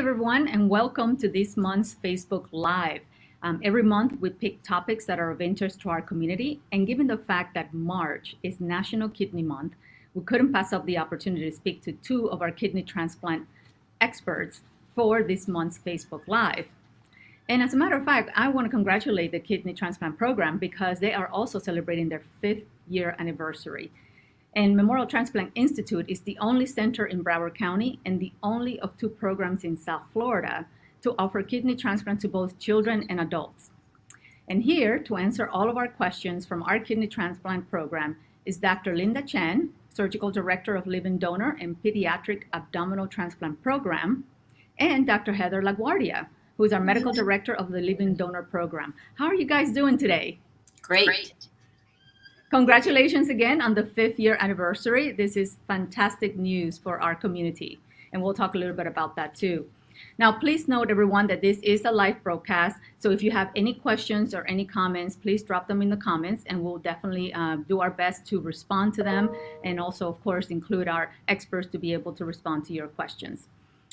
everyone, and welcome to this month's Facebook Live. Every month, we pick topics that are of interest to our community, and given the fact that March is National Kidney Month, we couldn't pass up the opportunity to speak to two of our kidney transplant experts for this month's Facebook Live. And as a matter of fact, I want to congratulate the Kidney Transplant Program because they are also celebrating their 5th year anniversary. And Memorial Transplant Institute is the only center in Broward County and the only of two programs in South Florida to offer kidney transplant to both children and adults. And here to answer all of our questions from our kidney transplant program is Dr. Linda Chen, Surgical Director of Living Donor and Pediatric Abdominal Transplant Program, and Dr. Heather LaGuardia, who is our Medical Director of the Living Donor Program. How are you guys doing today? Great. Congratulations again on the 5th year anniversary. This is fantastic news for our community, and we'll talk a little bit about that too. Now, please note, everyone, that this is a live broadcast, so if you have any questions or any comments, please drop them in the comments, and we'll definitely do our best to respond to them, and also, of course, include our experts to be able to respond to your questions.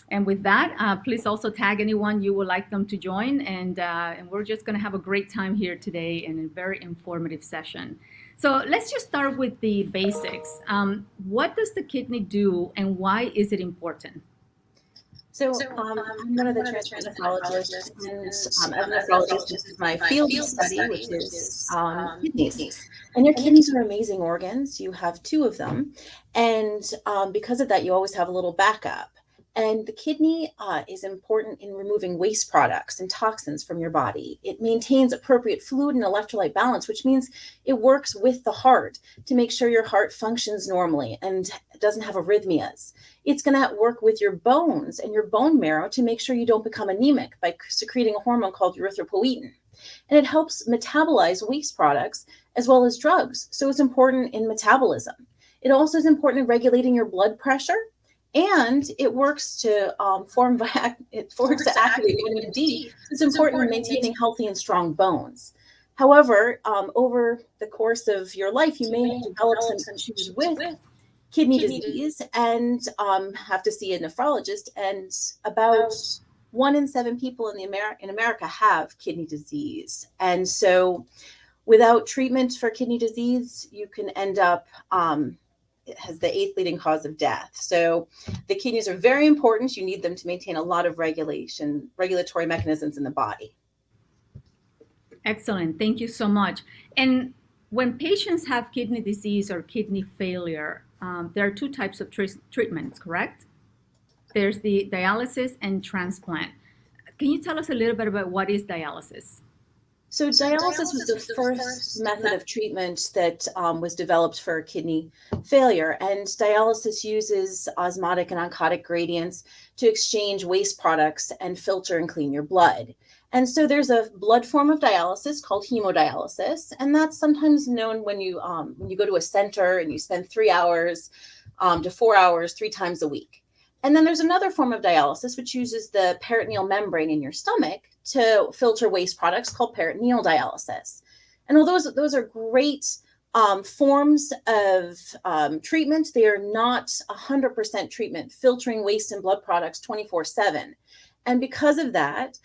And with that, please also tag anyone you would like them to join, and we're just going to have a great time here today in a very informative session. So let's just start with the basics. What does the kidney do, and why is it important? So I'm one of the transplant nephrologists, and as a nephrologist, this is my field of study, which is kidneys. And your kidneys are amazing organs. You have two of them, and because of that, you always have a little backup. And the kidney is important in removing waste products and toxins from your body. It maintains appropriate fluid and electrolyte balance, which means it works with the heart to make sure your heart functions normally and doesn't have arrhythmias. It's going to work with your bones and your bone marrow to make sure you don't become anemic by secreting a hormone called erythropoietin. And it helps metabolize waste products as well as drugs. So it's important in metabolism. It also is important in regulating your blood pressure. And it works to activate vitamin D. It's important in maintaining healthy and strong bones. However, over the course of your life, you may develop some issues with kidney disease and have to see a nephrologist. And about 1 in 7 people in America have kidney disease. And so without treatment for kidney disease, you can end up it has the 8th leading cause of death. So the kidneys are very important. You need them to maintain a lot of regulatory mechanisms in the body. Excellent. Thank you so much. And when patients have kidney disease or kidney failure, there are 2 types of treatments, correct? There's the dialysis and transplant. Can you tell us a little bit about what is dialysis? So dialysis was the first method of treatment that was developed for kidney failure. And dialysis uses osmotic and oncotic gradients to exchange waste products and filter and clean your blood. And so there's a blood form of dialysis called hemodialysis. And that's sometimes known when you go to a center and you spend 3 hours to 4 hours 3 times a week. And then there's another form of dialysis, which uses the peritoneal membrane in your stomach to filter waste products called peritoneal dialysis. And although those are great forms of treatment, they are not 100% treatment, filtering waste and blood products 24/7. And because of that,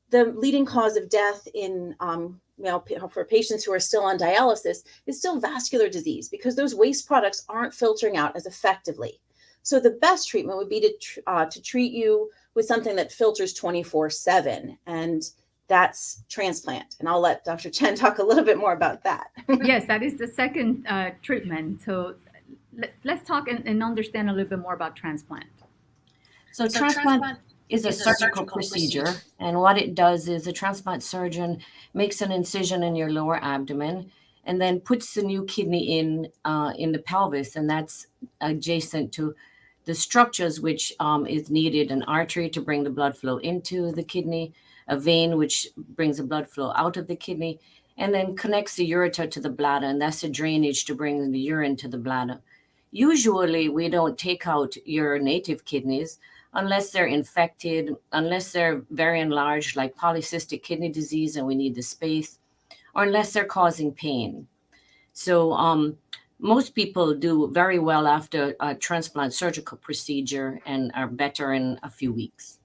the leading cause of death in for patients who are still on dialysis is still vascular disease, because those waste products aren't filtering out as effectively. So the best treatment would be to treat you with something that filters 24/7, and that's transplant. And I'll let Dr. Chen talk a little bit more about that. Yes, that is the second treatment. So let's talk and understand a little bit more about transplant. So transplant is a surgical procedure, and what it does is a transplant surgeon makes an incision in your lower abdomen and then puts the new kidney in the pelvis, and that's adjacent to the structures which is needed: an artery to bring the blood flow into the kidney, a vein which brings the blood flow out of the kidney, and then connects the ureter to the bladder, and that's a drainage to bring the urine to the bladder. Usually, we don't take out your native kidneys unless they're infected, unless they're very enlarged, like polycystic kidney disease, and we need the space, or unless they're causing pain. So most people do very well after a transplant surgical procedure and are better in a few weeks.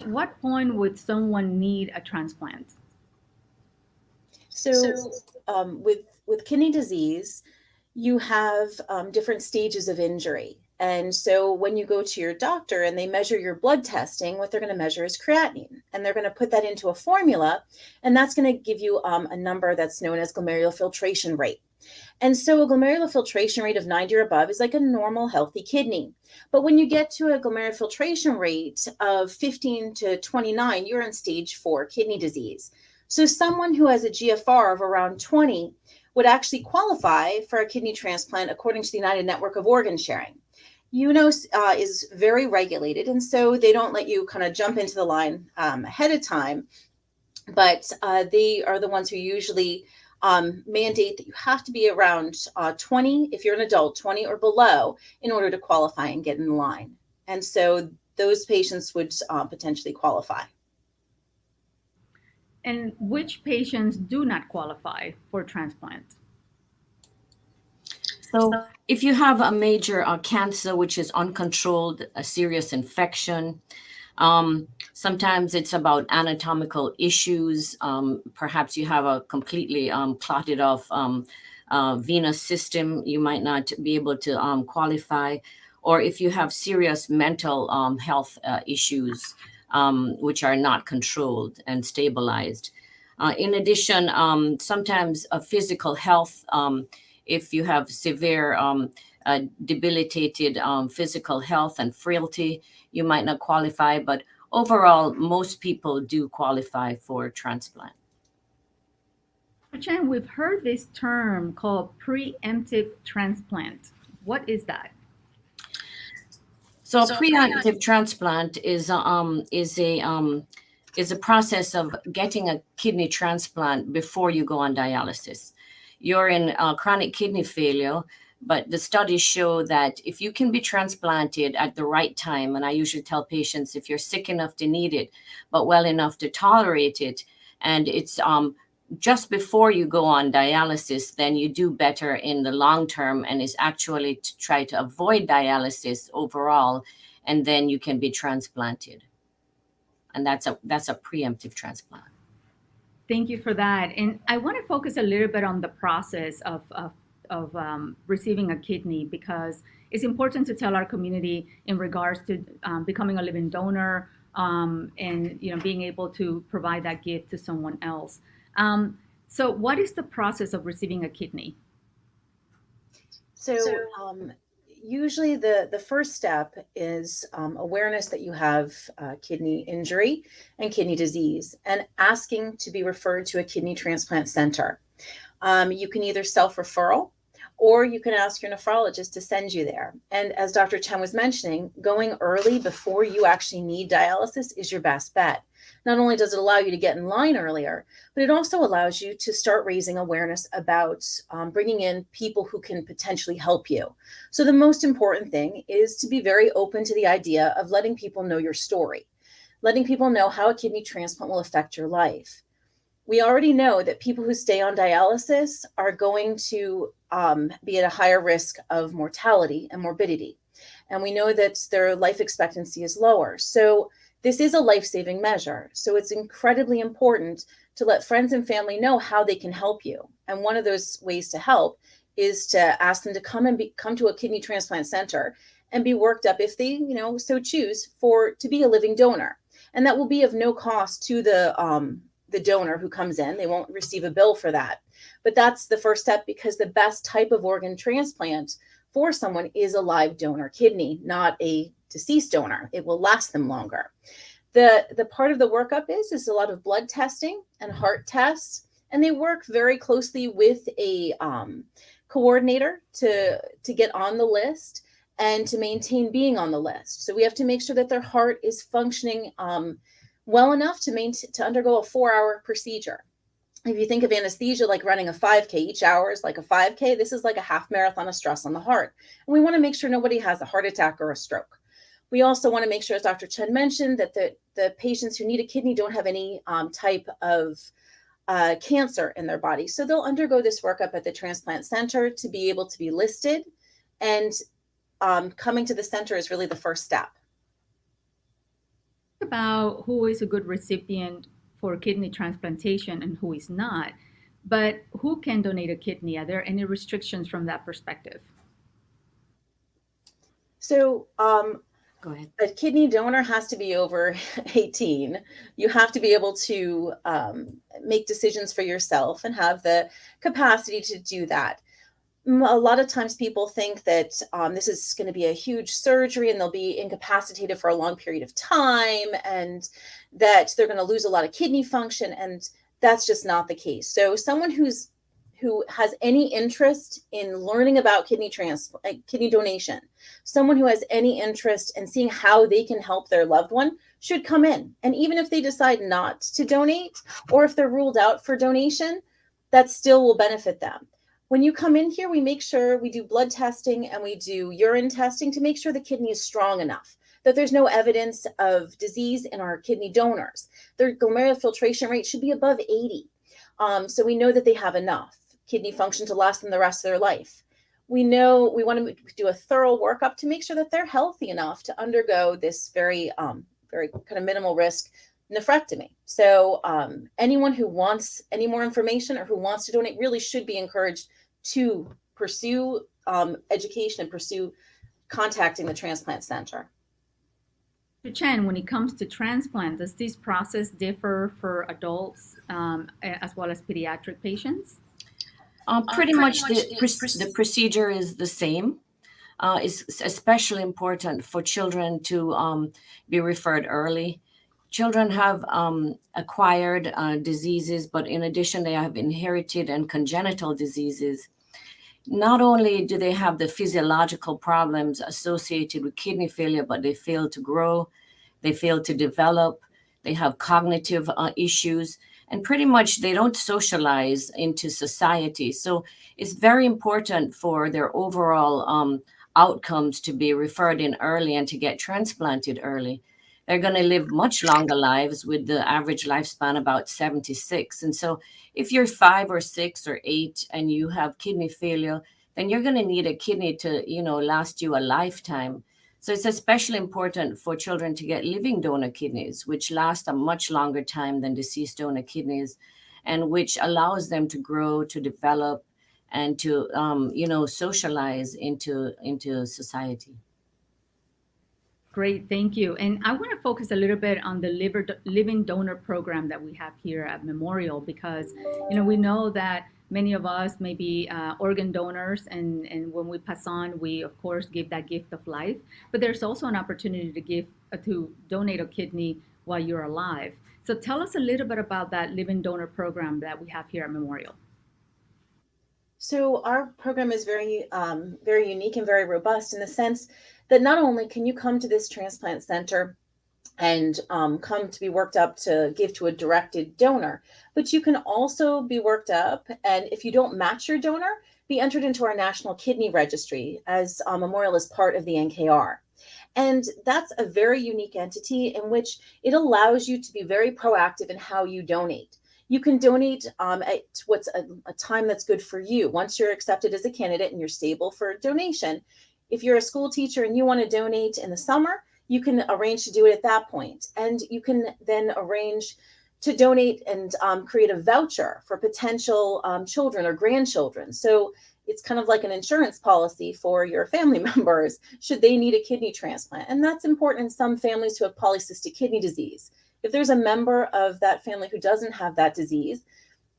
What point would someone need a transplant? So, with kidney disease, you have different stages of injury. And so when you go to your doctor and they measure your blood testing, what they're going to measure is creatinine. And they're going to put that into a formula. And that's going to give you a number that's known as glomerular filtration rate. And so a glomerular filtration rate of 90 or above is like a normal, healthy kidney. But when you get to a glomerular filtration rate of 15 to 29, you're in stage 4 kidney disease. So someone who has a GFR of around 20 would actually qualify for a kidney transplant according to the United Network of Organ Sharing. UNOS is very regulated, and so they don't let you kind of jump into the line ahead of time, but they are the ones who usually mandate that you have to be around 20, if you're an adult, 20 or below, in order to qualify and get in line. And so those patients would potentially qualify. And which patients do not qualify for transplant? So if you have a major cancer, which is uncontrolled, a serious infection, sometimes it's about anatomical issues. Perhaps you have a completely clotted off venous system. You might not be able to qualify. Or if you have serious mental health issues, which are not controlled and stabilized. In addition, sometimes a physical health, if you have severe debilitated physical health and frailty, you might not qualify, but overall, most people do qualify for transplant. Chen, we've heard this term called preemptive transplant. What is that? So a preemptive transplant is a process of getting a kidney transplant before you go on dialysis. You're in chronic kidney failure, but the studies show that if you can be transplanted at the right time, and I usually tell patients if you're sick enough to need it, but well enough to tolerate it, and it's just before you go on dialysis, then you do better in the long term, and is actually to try to avoid dialysis overall, and then you can be transplanted. And that's a preemptive transplant. Thank you for that. And I want to focus a little bit on the process of receiving a kidney, because it's important to tell our community in regards to becoming a living donor, and being able to provide that gift to someone else. So what is the process of receiving a kidney? So usually the first step is awareness that you have kidney injury and kidney disease, and asking to be referred to a kidney transplant center. You can either self-referral, or you can ask your nephrologist to send you there. And as Dr. Chen was mentioning, going early before you actually need dialysis is your best bet. Not only does it allow you to get in line earlier, but it also allows you to start raising awareness about bringing in people who can potentially help you. So the most important thing is to be very open to the idea of letting people know your story, letting people know how a kidney transplant will affect your life. We already know that people who stay on dialysis are going to be at a higher risk of mortality and morbidity. And we know that their life expectancy is lower. So this is a life-saving measure. So it's incredibly important to let friends and family know how they can help you. And one of those ways to help is to ask them to come to a kidney transplant center and be worked up, if they so choose, to be a living donor. And that will be of no cost to the donor who comes in. They won't receive a bill for that. But that's the first step, because the best type of organ transplant for someone is a live donor kidney, not a deceased donor. It will last them longer. The part of the workup is a lot of blood testing and heart tests, and they work very closely with a coordinator to get on the list and to maintain being on the list. So we have to make sure that their heart is functioning well enough to undergo a 4-hour procedure. If you think of anesthesia like running a 5K, each hour is like a 5K. This is like a half marathon of stress on the heart. And we want to make sure nobody has a heart attack or a stroke. We also want to make sure, as Dr. Chen mentioned, that the patients who need a kidney don't have any type of cancer in their body. So they'll undergo this workup at the transplant center to be able to be listed. And coming to the center is really the first step. The about who is a good recipient for kidney transplantation and who is not, but who can donate a kidney? Are there any restrictions from that perspective? So, Go ahead. a kidney donor has to be over 18. You have to be able to make decisions for yourself and have the capacity to do that. A lot of times people think that this is going to be a huge surgery and they'll be incapacitated for a long period of time and that they're going to lose a lot of kidney function. And that's just not the case. So someone who has any interest in learning about kidney donation, someone who has any interest in seeing how they can help their loved one should come in. And even if they decide not to donate, or if they're ruled out for donation, that still will benefit them. When you come in here, we make sure we do blood testing and we do urine testing to make sure the kidney is strong enough, that there's no evidence of disease in our kidney donors. Their glomerular filtration rate should be above 80. So we know that they have enough kidney function to last them the rest of their life. We know we want to do a thorough workup to make sure that they're healthy enough to undergo this very kind of minimal risk nephrectomy. So anyone who wants any more information or who wants to donate really should be encouraged to pursue education and pursue contacting the transplant center. Chen, when it comes to transplant, does this process differ for adults as well as pediatric patients? Pretty much the procedure is the same. It's especially important for children to be referred early. Children have acquired diseases, but in addition, they have inherited and congenital diseases. Not only do they have the physiological problems associated with kidney failure, but they fail to grow, they fail to develop, they have cognitive issues, and pretty much they don't socialize into society. So it's very important for their overall outcomes to be referred in early and to get transplanted early. They're going to live much longer lives with the average lifespan about 76. And so if you're 5 or 6 or 8 and you have kidney failure, then you're going to need a kidney to, last you a lifetime. So it's especially important for children to get living donor kidneys, which last a much longer time than deceased donor kidneys, and which allows them to grow, to develop, and to, socialize into society. Great, thank you. And I want to focus a little bit on the living donor program that we have here at Memorial because, we know that many of us may be organ donors, and when we pass on, we of course give that gift of life. But there's also an opportunity to donate a kidney while you're alive. So tell us a little bit about that living donor program that we have here at Memorial. So our program is very, very unique and very robust in the sense that not only can you come to this transplant center and come to be worked up to give to a directed donor, but you can also be worked up, and if you don't match your donor, be entered into our National Kidney Registry, as Memorial is part of the NKR. And that's a very unique entity in which it allows you to be very proactive in how you donate. You can donate at what's a time that's good for you. Once you're accepted as a candidate and you're stable for donation, if you're a school teacher and you want to donate in the summer, you can arrange to do it at that point. And you can then arrange to donate and create a voucher for potential children or grandchildren. So it's kind of like an insurance policy for your family members should they need a kidney transplant. And that's important in some families who have polycystic kidney disease. If there's a member of that family who doesn't have that disease,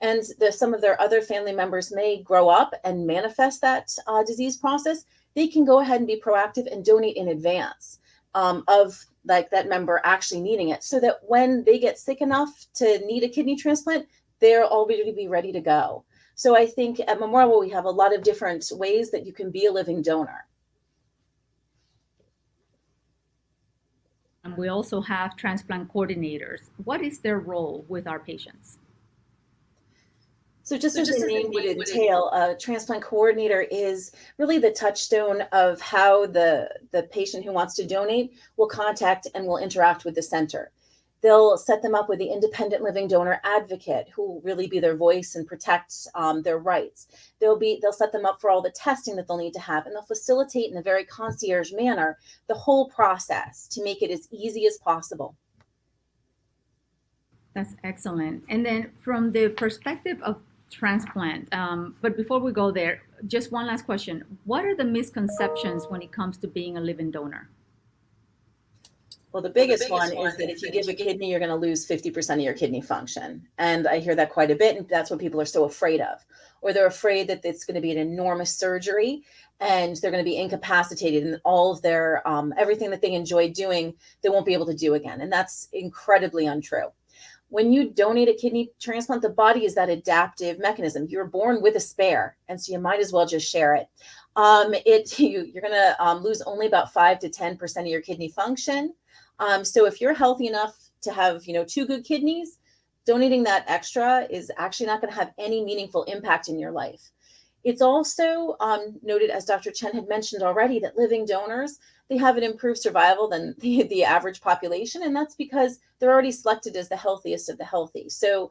and some of their other family members may grow up and manifest that disease process, they can go ahead and be proactive and donate in advance of like that member actually needing it, so that when they get sick enough to need a kidney transplant, they're already be ready to go. So I think at Memorial, we have a lot of different ways that you can be a living donor. And we also have transplant coordinators. What is their role with our patients? So just as the name would entail, a transplant coordinator is really the touchstone of how the patient who wants to donate will contact and will interact with the center. They'll set them up with the independent living donor advocate who will really be their voice and protect their rights. They'll set them up for all the testing that they'll need to have, and they'll facilitate in a very concierge manner the whole process to make it as easy as possible. That's excellent. And then from the perspective of transplant, but before we go there, just one last question. What are the misconceptions when it comes to being a living donor? Well, the biggest one is that if you give a kidney, you're going to lose 50% of your kidney function. And I hear that quite a bit. And that's what people are so afraid of. Or they're afraid that it's going to be an enormous surgery and they're going to be incapacitated and all of their, everything that they enjoy doing, they won't be able to do again. And that's incredibly untrue. When you donate a kidney transplant, the body is that adaptive mechanism. You're born with a spare, and so you might as well just share it. You're going to lose only about 5 to 10% of your kidney function. So if you're healthy enough to have, two good kidneys, donating that extra is actually not going to have any meaningful impact in your life. It's also noted, as Dr. Chen had mentioned already, that living donors, they have an improved survival than the average population. And that's because they're already selected as the healthiest of the healthy. So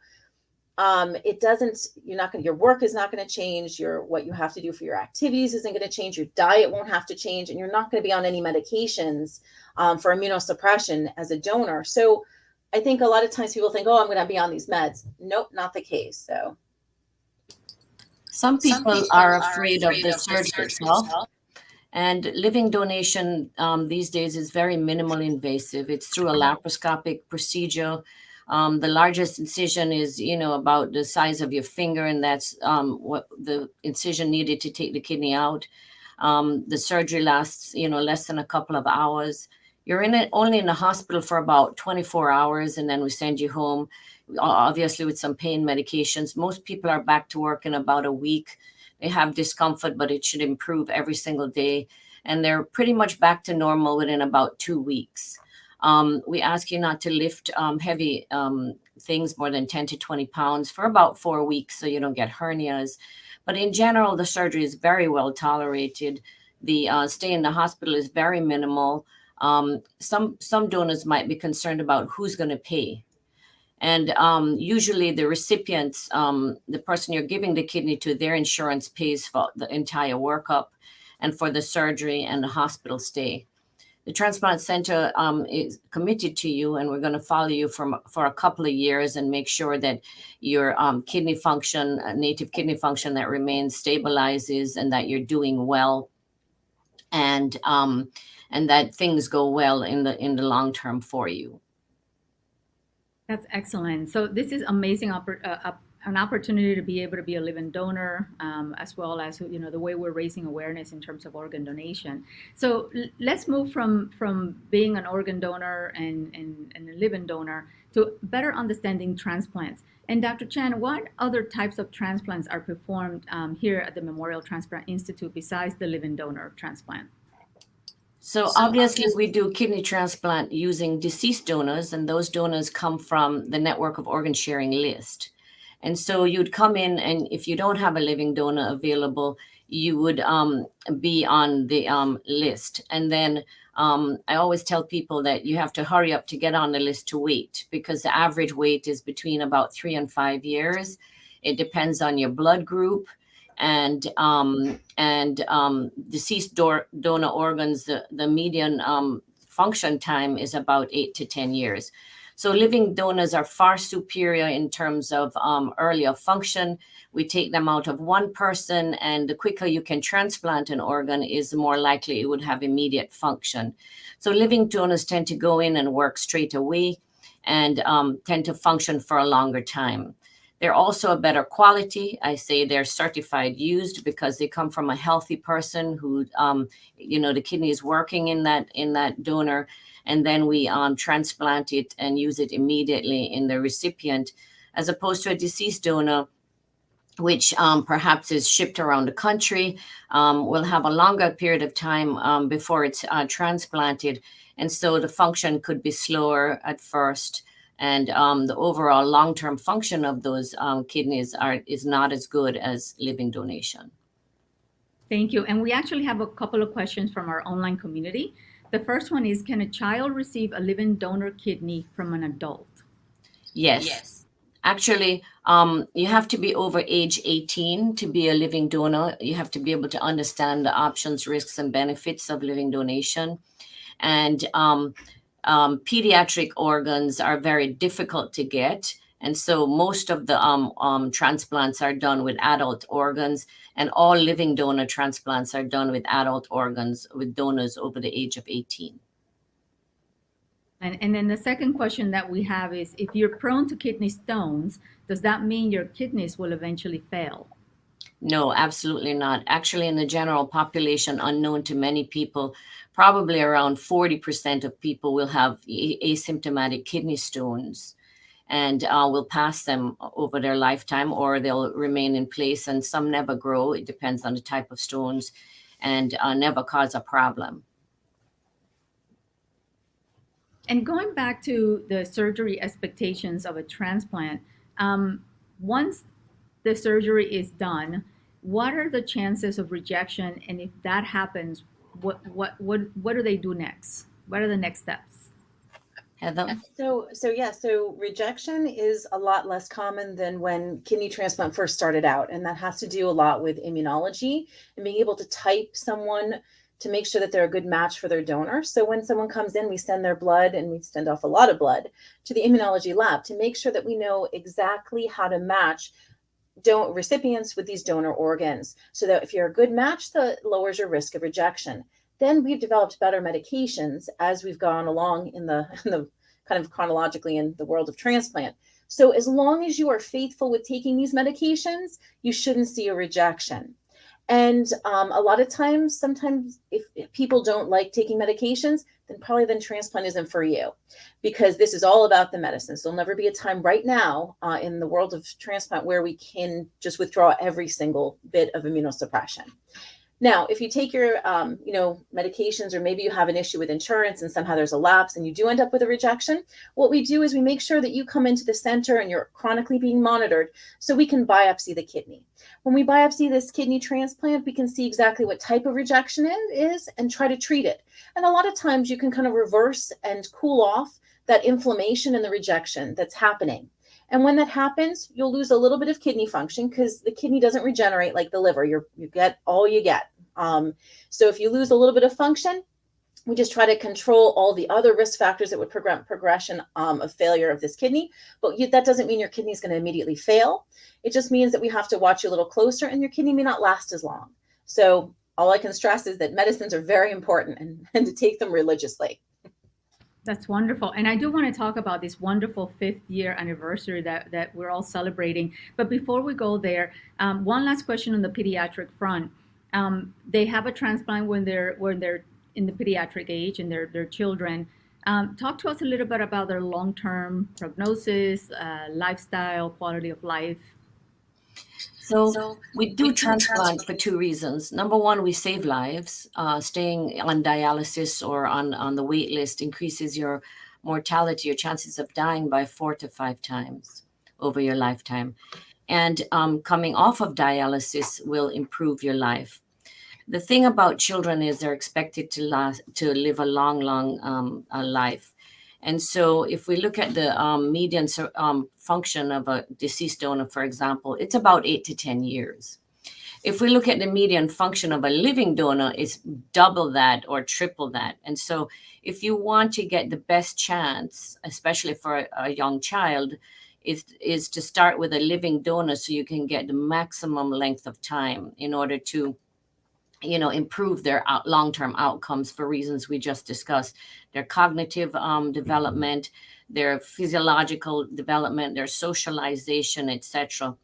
your work is not going to change. What you have to do for your activities isn't going to change. Your diet won't have to change. And you're not going to be on any medications for immunosuppression as a donor. So I think a lot of times people think, oh, I'm going to be on these meds. Nope, not the case. So some people are afraid of the surgery itself. And living donation these days is very minimal invasive. It's through a laparoscopic procedure. The largest incision is, about the size of your finger, and that's what the incision needed to take the kidney out. The surgery lasts, less than a couple of hours. You're only in the hospital for about 24 hours, and then we send you home, obviously with some pain medications. Most people are back to work in about a week. They have discomfort, but it should improve every single day. And they're pretty much back to normal within about 2 weeks. We ask you not to lift heavy things more than 10 to 20 pounds for about 4 weeks so you don't get hernias. But in general, the surgery is very well tolerated. The stay in the hospital is very minimal. Some donors might be concerned about who's going to pay. And usually the recipients, the person you're giving the kidney to, their insurance pays for the entire workup and for the surgery and the hospital stay. The transplant center is committed to you, and we're going to follow you for a couple of years and make sure that your kidney function, native kidney function, that remains stabilizes, and that you're doing well, and that things go well in the long term for you. That's excellent. So this is amazing an opportunity to be able to be a living donor, as well as the way we're raising awareness in terms of organ donation. So let's move from being an organ donor and a living donor to better understanding transplants. And Dr. Chen, what other types of transplants are performed here at the Memorial Transplant Institute besides the living donor transplant? So obviously we do kidney transplant using deceased donors, and those donors come from the network of organ sharing list. And so you'd come in, and if you don't have a living donor available, you would be on the list. And then I always tell people that you have to hurry up to get on the list to wait, because the average wait is between about 3 and 5 years. It depends on your blood group. And deceased donor organs, the median function time is about 8 to 10 years. So living donors are far superior in terms of earlier function. We take them out of one person, and the quicker you can transplant an organ is the more likely it would have immediate function. So living donors tend to go in and work straight away and tend to function for a longer time. They're also a better quality. I say they're certified used because they come from a healthy person who, the kidney is working in that donor, and then we transplant it and use it immediately in the recipient, as opposed to a deceased donor, which perhaps is shipped around the country, will have a longer period of time before it's transplanted, and so the function could be slower at first. And the overall long-term function of those kidneys is not as good as living donation. Thank you. And we actually have a couple of questions from our online community. The first one is, can a child receive a living donor kidney from an adult? Yes. Actually, you have to be over age 18 to be a living donor. You have to be able to understand the options, risks, and benefits of living donation. And Pediatric organs are very difficult to get. And so most of the transplants are done with adult organs, and all living donor transplants are done with adult organs with donors over the age of 18. And then the second question that we have is, if you're prone to kidney stones, does that mean your kidneys will eventually fail? No, absolutely not. Actually, in the general population, unknown to many people, probably around 40% of people will have asymptomatic kidney stones, and will pass them over their lifetime, or they'll remain in place, and some never grow. It depends on the type of stones, and never cause a problem. And going back to the surgery expectations of a transplant, once the surgery is done, what are the chances of rejection? And if that happens, what do they do next? What are the next steps? Heather? So rejection is a lot less common than when kidney transplant first started out. And that has to do a lot with immunology and being able to type someone to make sure that they're a good match for their donor. So when someone comes in, we send their blood, and we send off a lot of blood to the immunology lab to make sure that we know exactly how to match recipients with these donor organs, so that if you're a good match, that lowers your risk of rejection. Then we've developed better medications as we've gone along in the kind of chronologically in the world of transplant. So as long as you are faithful with taking these medications, you shouldn't see a rejection. And a lot of times, sometimes if people don't like taking medications, then transplant isn't for you, because this is all about the medicine. So there'll never be a time right now in the world of transplant where we can just withdraw every single bit of immunosuppression. Now, if you take your, medications, or maybe you have an issue with insurance and somehow there's a lapse and you do end up with a rejection, what we do is we make sure that you come into the center and you're chronically being monitored so we can biopsy the kidney. When we biopsy this kidney transplant, we can see exactly what type of rejection it is and try to treat it. And a lot of times you can kind of reverse and cool off that inflammation and the rejection that's happening. And when that happens, you'll lose a little bit of kidney function because the kidney doesn't regenerate like the liver. You get all you get. So if you lose a little bit of function, we just try to control all the other risk factors that would prevent progression of failure of this kidney. But that doesn't mean your kidney is going to immediately fail. It just means that we have to watch you a little closer, and your kidney may not last as long. So all I can stress is that medicines are very important, and to take them religiously. That's wonderful. And I do want to talk about this wonderful 5th-year anniversary that we're all celebrating. But before we go there, one last question on the pediatric front. They have a transplant when they're in the pediatric age, and they're children. Talk to us a little bit about their long-term prognosis, lifestyle, quality of life. So we do transplant for 2 reasons. Number one, we save lives. Staying on dialysis or on the wait list increases your mortality, your chances of dying by 4 to 5 times over your lifetime. And coming off of dialysis will improve your life. The thing about children is they're expected to live a long life. And so if we look at the median function of a deceased donor, for example, it's about 8 to 10 years. If we look at the median function of a living donor, it's double that or triple that. And so if you want to get the best chance, especially for a young child, is to start with a living donor so you can get the maximum length of time in order to improve their long-term outcomes for reasons we just discussed: their cognitive development, their physiological development, their socialization, etc.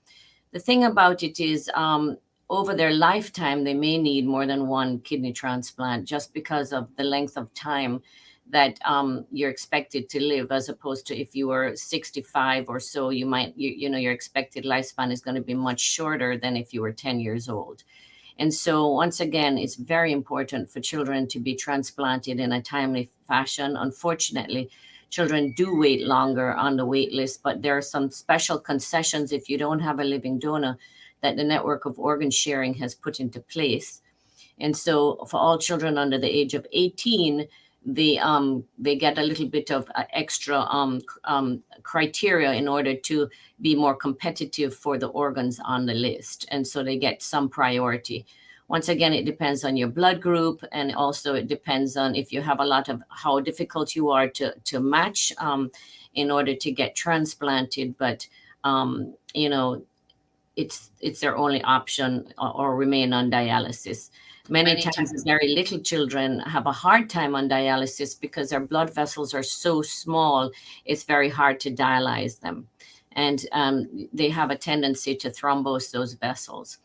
The thing about it is, over their lifetime, they may need more than one kidney transplant just because of the length of time that you're expected to live, as opposed to if you were 65 or so, your expected lifespan is going to be much shorter than if you were 10 years old. And so once again, it's very important for children to be transplanted in a timely fashion. Unfortunately, children do wait longer on the wait list, but there are some special concessions if you don't have a living donor that the network of organ sharing has put into place. And so for all children under the age of 18, they get a little bit of extra criteria in order to be more competitive for the organs on the list. And so they get some priority. Once again, it depends on your blood group, and also it depends on if you have a lot of how difficult you are to match in order to get transplanted. But you know, it's their only option, or remain on dialysis. Many times, very little children have a hard time on dialysis because their blood vessels are so small, it's very hard to dialyze them. And they have a tendency to thrombose those vessels.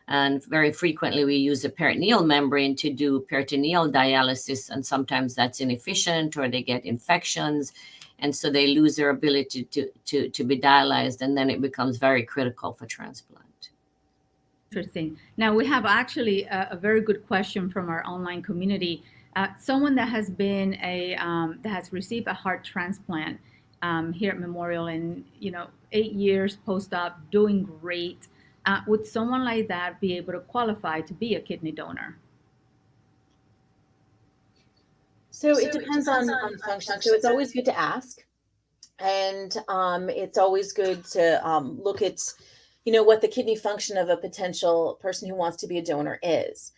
And very frequently, we use a peritoneal membrane to do peritoneal dialysis, and sometimes that's inefficient, or they get infections, and so they lose their ability to be dialyzed, and then it becomes very critical for transplant. Interesting. Now we have actually a very good question from our online community. Someone that has been that has received a heart transplant here at Memorial, and 8 years post-op, doing great. Would someone like that be able to qualify to be a kidney donor? So it depends on function. So it's always good to ask. And it's always good to look at, what the kidney function of a potential person who wants to be a donor is.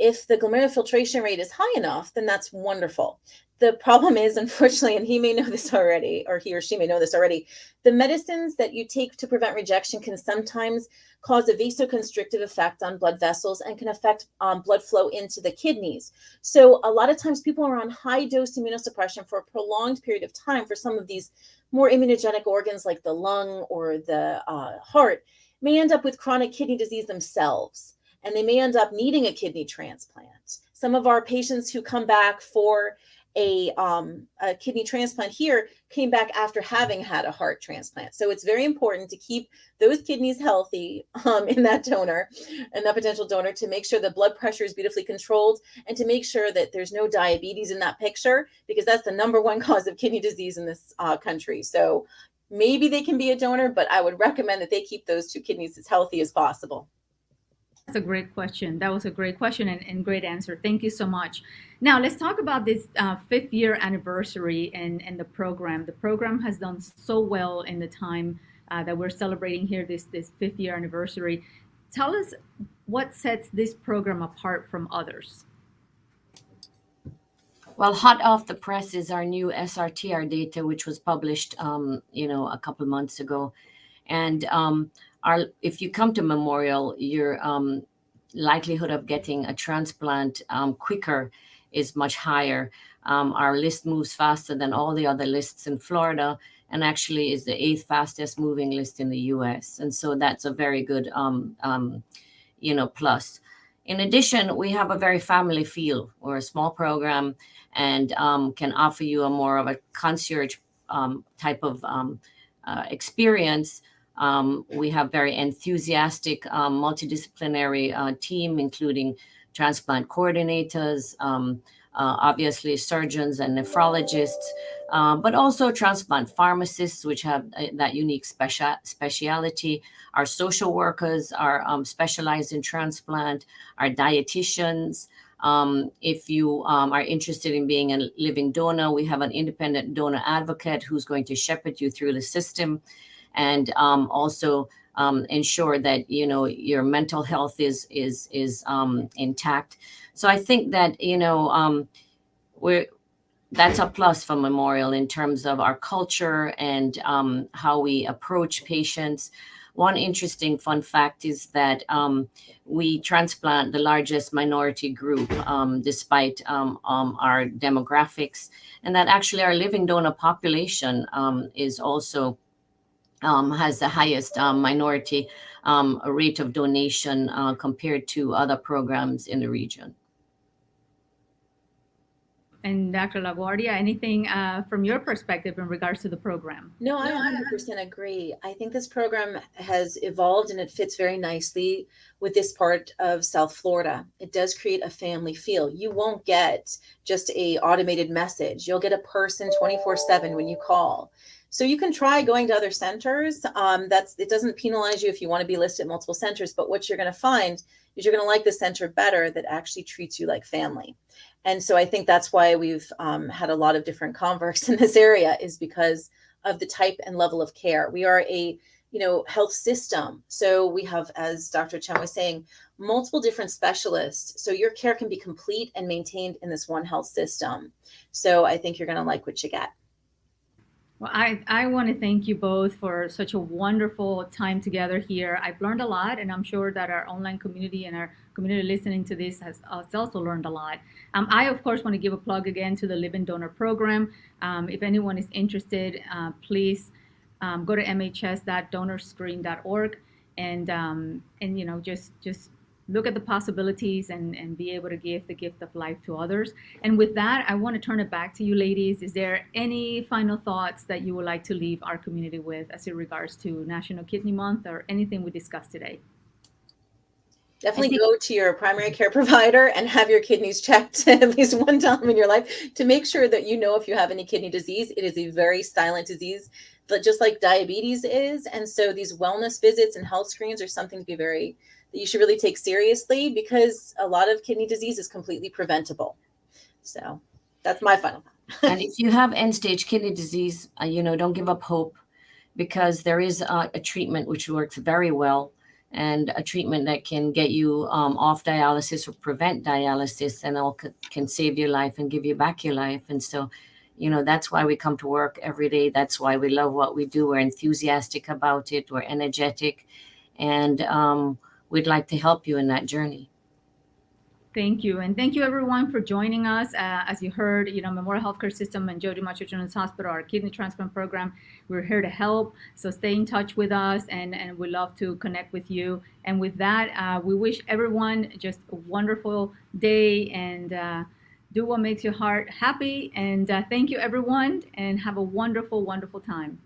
If the glomerular filtration rate is high enough, then that's wonderful. The problem is, unfortunately, and he may know this already, or he or she may know this already, the medicines that you take to prevent rejection can sometimes cause a vasoconstrictive effect on blood vessels and can affect blood flow into the kidneys. So a lot of times people are on high dose immunosuppression for a prolonged period of time for some of these more immunogenic organs like the lung or the heart, may end up with chronic kidney disease themselves, and they may end up needing a kidney transplant. Some of our patients who come back for a kidney transplant here came back after having had a heart transplant. So it's very important to keep those kidneys healthy in that donor and that potential donor, to make sure the blood pressure is beautifully controlled, and to make sure that there's no diabetes in that picture, because that's the number one cause of kidney disease in this country. So maybe they can be a donor, but I would recommend that they keep those two kidneys as healthy as possible. That's a great question. That was a great question and great answer. Thank you so much. Now let's talk about this 5th year anniversary and the program. The program has done so well in the time that we're celebrating here, this 5th year anniversary. Tell us what sets this program apart from others. Well, hot off the press is our new SRTR data, which was published, a couple months ago. And if you come to Memorial, your likelihood of getting a transplant quicker is much higher. Our list moves faster than all the other lists in Florida, and actually is the 8th fastest moving list in the US. And so that's a very good, plus. In addition, we have a very family feel. We're a small program, and can offer you a more of a concierge type of experience. We have very enthusiastic multidisciplinary team, including transplant coordinators, obviously surgeons and nephrologists, but also transplant pharmacists, which have that unique speciality. Our social workers are specialized in transplant, our dietitians. If you are interested in being a living donor, we have an independent donor advocate who's going to shepherd you through the system, and also ensure that your mental health is intact. So I think that that's a plus for Memorial in terms of our culture and how we approach patients. One interesting fun fact is that we transplant the largest minority group despite our demographics, and that actually our living donor population is also has the highest minority rate of donation compared to other programs in the region. And Dr. LaGuardia, anything from your perspective in regards to the program? No, I 100% agree. I think this program has evolved, and it fits very nicely with this part of South Florida. It does create a family feel. You won't get just a automated message. You'll get a person 24/7 when you call. So you can try going to other centers. It doesn't penalize you if you want to be listed at multiple centers, but what you're going to find is you're going to like the center better that actually treats you like family. And so I think that's why we've had a lot of different converts in this area, is because of the type and level of care. We are a health system. So we have, as Dr. Chen was saying, multiple different specialists. So your care can be complete and maintained in this one health system. So I think you're going to like what you get. Well, I want to thank you both for such a wonderful time together here. I've learned a lot, and I'm sure that our online community and our community listening to this has also learned a lot. I, of course, want to give a plug again to the Living Donor Program. If anyone is interested, please go to mhs.donorscreen.org and just look at the possibilities and be able to give the gift of life to others. And with that, I want to turn it back to you, ladies. Is there any final thoughts that you would like to leave our community with as it regards to National Kidney Month or anything we discussed today? Definitely go to your primary care provider and have your kidneys checked at least one time in your life to make sure that you know if you have any kidney disease. It is a very silent disease, but just like diabetes is. And so these wellness visits and health screens are something to be that you should really take seriously, because a lot of kidney disease is completely preventable. So that's my final thought. And if you have end-stage kidney disease, don't give up hope, because there is a treatment which works very well, and a treatment that can get you off dialysis or prevent dialysis, and all can save your life and give you back your life. And so, that's why we come to work every day. That's why we love what we do. We're enthusiastic about it. We're energetic, and we'd like to help you in that journey. Thank you. And thank you, everyone, for joining us. As you heard, Memorial Healthcare System and Joe DiMaggio Children's Hospital, our kidney transplant program, we're here to help. So stay in touch with us, and we love to connect with you. And with that, we wish everyone just a wonderful day, and do what makes your heart happy. And thank you, everyone, and have a wonderful, wonderful time.